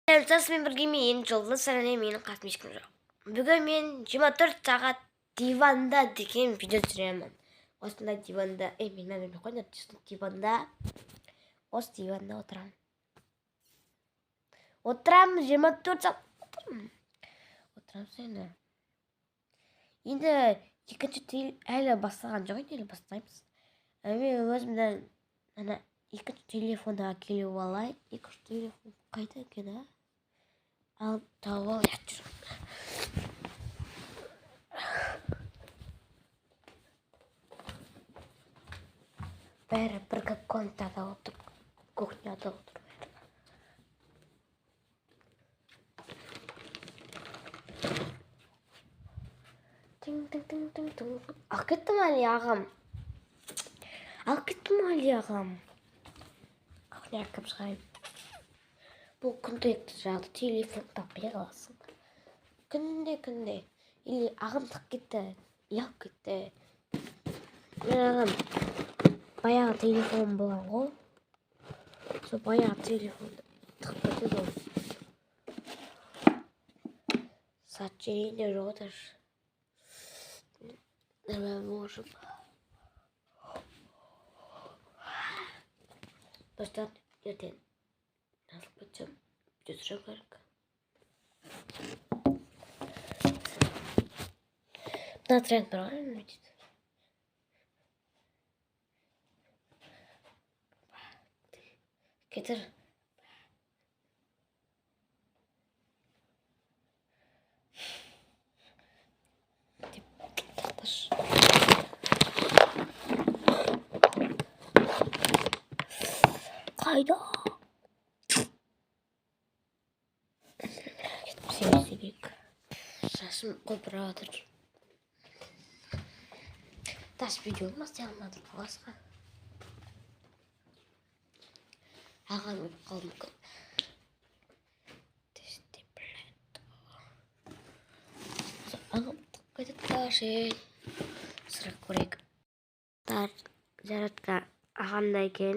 Мен біргемен жолды сәлем менің қасым ешкім жоқ. Бүгін мен 24 сағат диванда деген видео түсіремін. Осында диванда, мен қойды диванда, осы диванда отырамын. Отырамын 24 сағат отырамын сені. Енді екінші әлі бастаған жоқ, әлі бастаймыз. Мен өзімді екінші телефонға келіп алайын. Екінші телефон қайда екен, Ал тауып ал жатыр. Бәрі бірге комнатада отыр, кухняда отыр. Тың. Ал кеттім әлі ағам. Кухняға кіріп шығайын. Бұл күнделікті жағды телефон таппай қаласың. Күнде. Или ағам тық кетті, ұялып кетті. Мен ағам баяғы телефон болған ғой. Сол баяғы телефонды тық кетті ғой. Сообщение жоқ отыр. Нормально можем. Достар, ертең жазылып кетсем, видео түсіру керек. Мына тренд бар ғой, не дейді. Кетір. Қайда? Кетіп шашым қобыра отыр. Тас видео бастай алмадым басқа. Ағам өліп қалды мүмкін. Ағам қайтып қашын. Сұрақ көрейік. Жаратқа ағамда екен.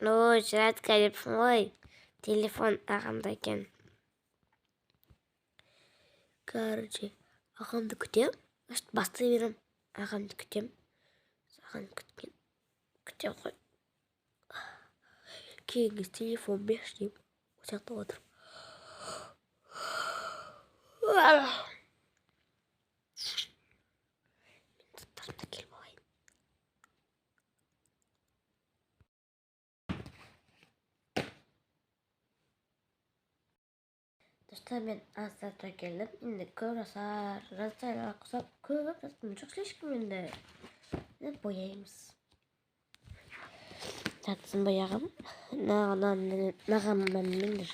Жаратқа депсің ғой. Телефон ағамда екен. Короче, ағамды күтем. Бастай берем. Ағамды күтем. Күтем ғой. Кейінгі телефон беш дейм. Осақта отыр. Мен тұттарымда келіп алайын. Достар, мен астарда келдім. Енді көп жасар қосап көп жастым. Жоқ ешкім енді. Бояймыз. Жатсын бояғым. Нағаммен мендір.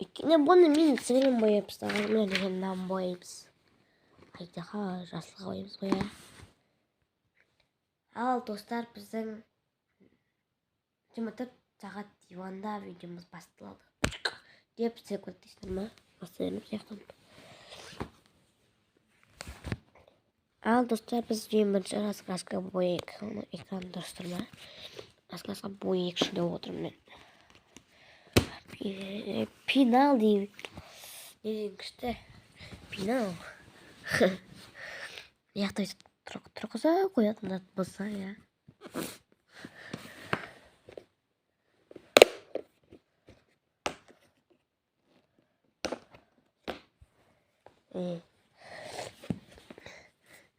Өйткені бұны мен сіңірім бояпыз. Нағаммен дегеннен бояймыз. Айдаға жасылға бояймыз боя. Ал достар, біздің 24 сағат диванда видеомыз басталады. Деп сіздер көрдейсіздер ма? Бастайын сияқтан. Ал достар, біз бірінші раскраска бояйық. Экран дұрыс тұр ма? Раскраска бояйық шыда отырмын мен. Пенал деймін. Не дейін күшті? Пенал. Яқтай тұрқыза қоятын болса, я.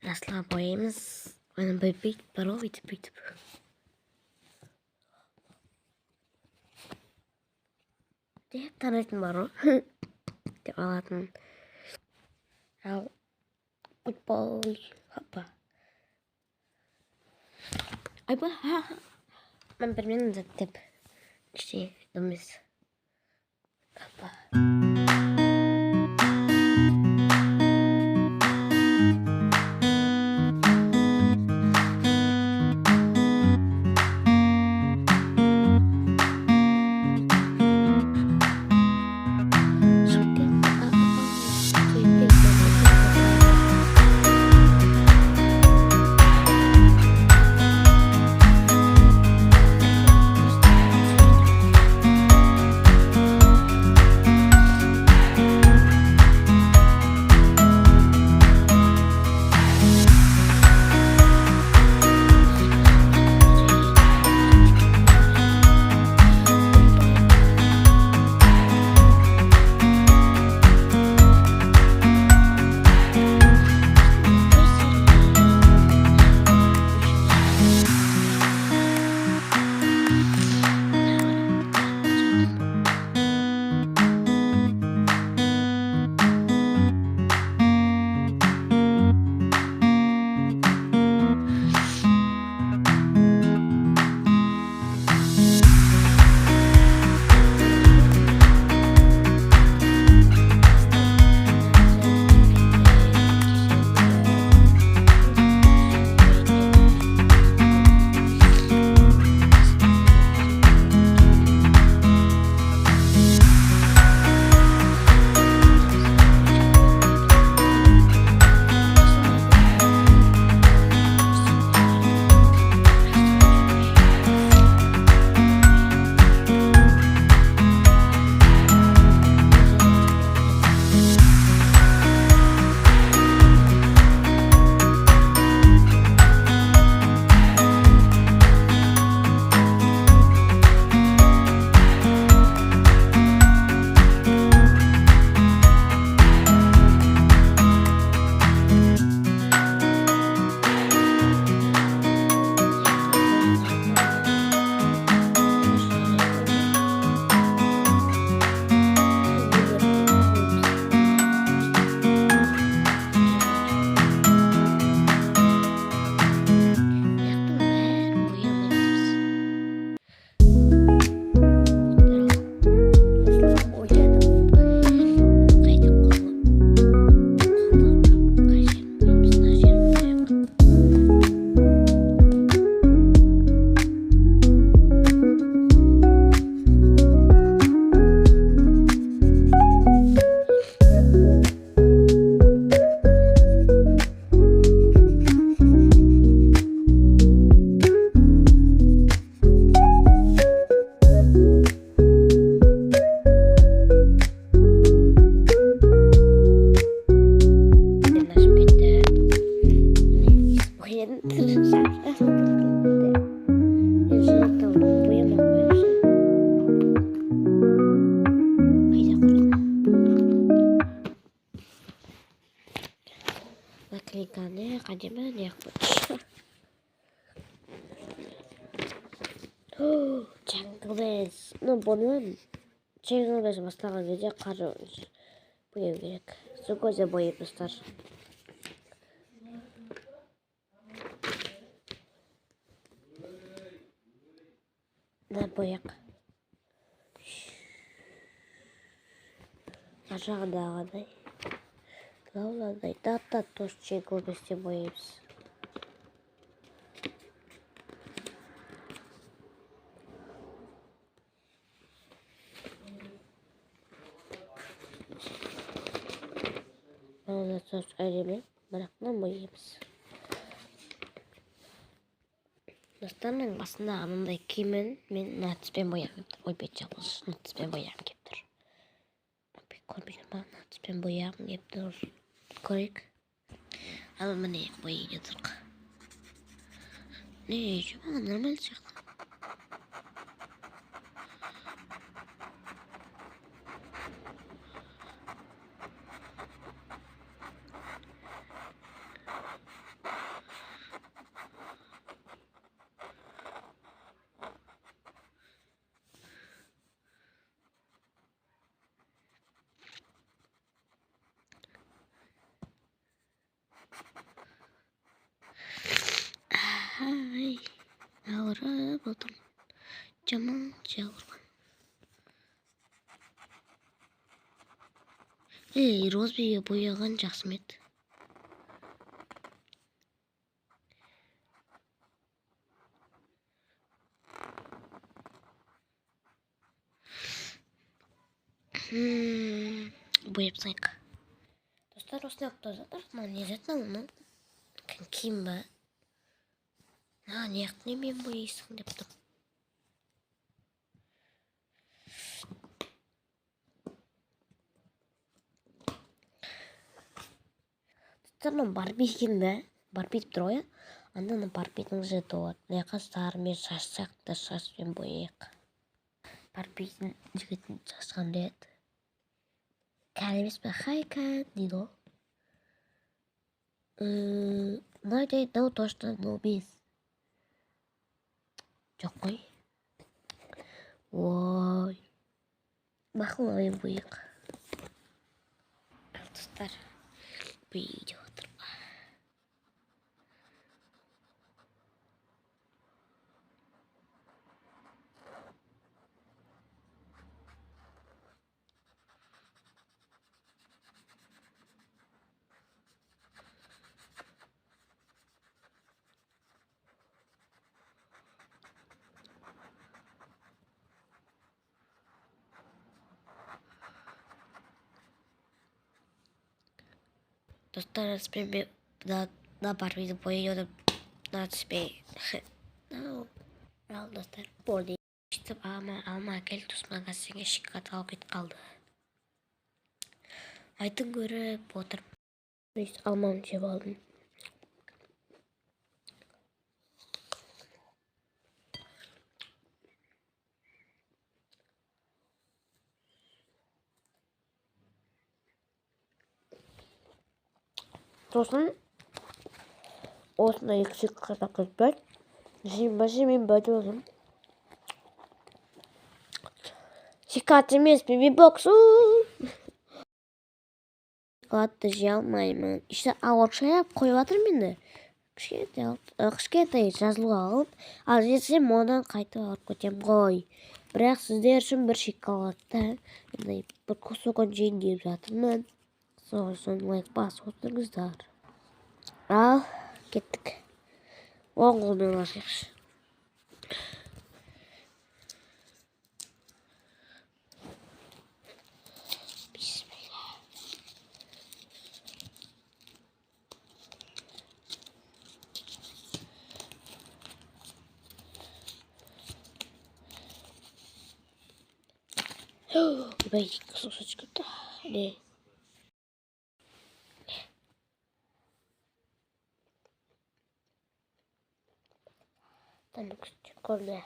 Жасылға бояймыз. Оны бүйтіп, бару бүйтіп. Деп танайтын бару. Деп алатын. Ал футбол. Хоппа. Айба. Мен бірмен заттеп. Кіште думыз. Хоппа. Никане 가지면 약간 징글베스 너 보면 징글베스 бастаған кезде қары бояу керек. Сукозе бояйбыздар. Да бояқ. Ажағындағыдай. Главное, да тоже 징글бесте бояйбыз. Оны сош әреме, бірақтан бояйбыз. Достарымның басында анандай киімін мен нәтіспен бояғым кептір. Ой, бет жабылыш, нәтіспен бояғым кептір. Көрмеген ба, нәтіспен бояғым кептір. Көрейік. Ал міне бояйын тұрқ. Не, жума, нормально сияқты. Ай, ауырып отырмын. Жаман ауырған. Розбиге бояған жақсы ма еді? Бояп тастайық. Достар, осыны алып жатыр. Не жатыр оның? Киім ба? Неғып немен бояйсың деп тұр. Достар, Барби екен бе? Барби деп тұр ғой. Анда Барбидің жіті болады. Мына сарымен шашсақ та шашпен бояйық. Барбидің жігітін шашқан рет. Кән емес пе? Хай кән дейді ғой. No точно, no без. Жоқ қой. Ой. Мақұлымен бояйық. Ал достар, бояйды отыр. Достар, спен да Барбиді бояйды нәтіспей. Ал достар, болды. Штып алма әкел тұс магазинге шикарат алып кет қалды. Айтын көріп отыр. Алманы жеп алдым. Сосын осында екі қырпақ көтпәр. Жемін бәді олым. Шикарат емес, бебі-боксу. Шикаратты жей алмаймын. Ішті ауыр шаяп қойып атыр менде. Кішкентай жазылуға алып, ал жесем одан қайтып алып көтем ғой. Бірақ сіздер үшін бір шикаратты бір кусогын жейін деп жатырмын. Сосын лайк басып отырыңыздар. Ал, кеттік. Оң қолмен басайықшы. Бәйдік соса çıkıptı. Ne? Tamam küçük kolla.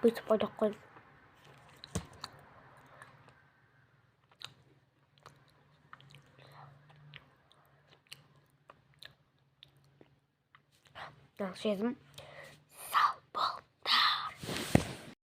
Пицца подохой. Сейчас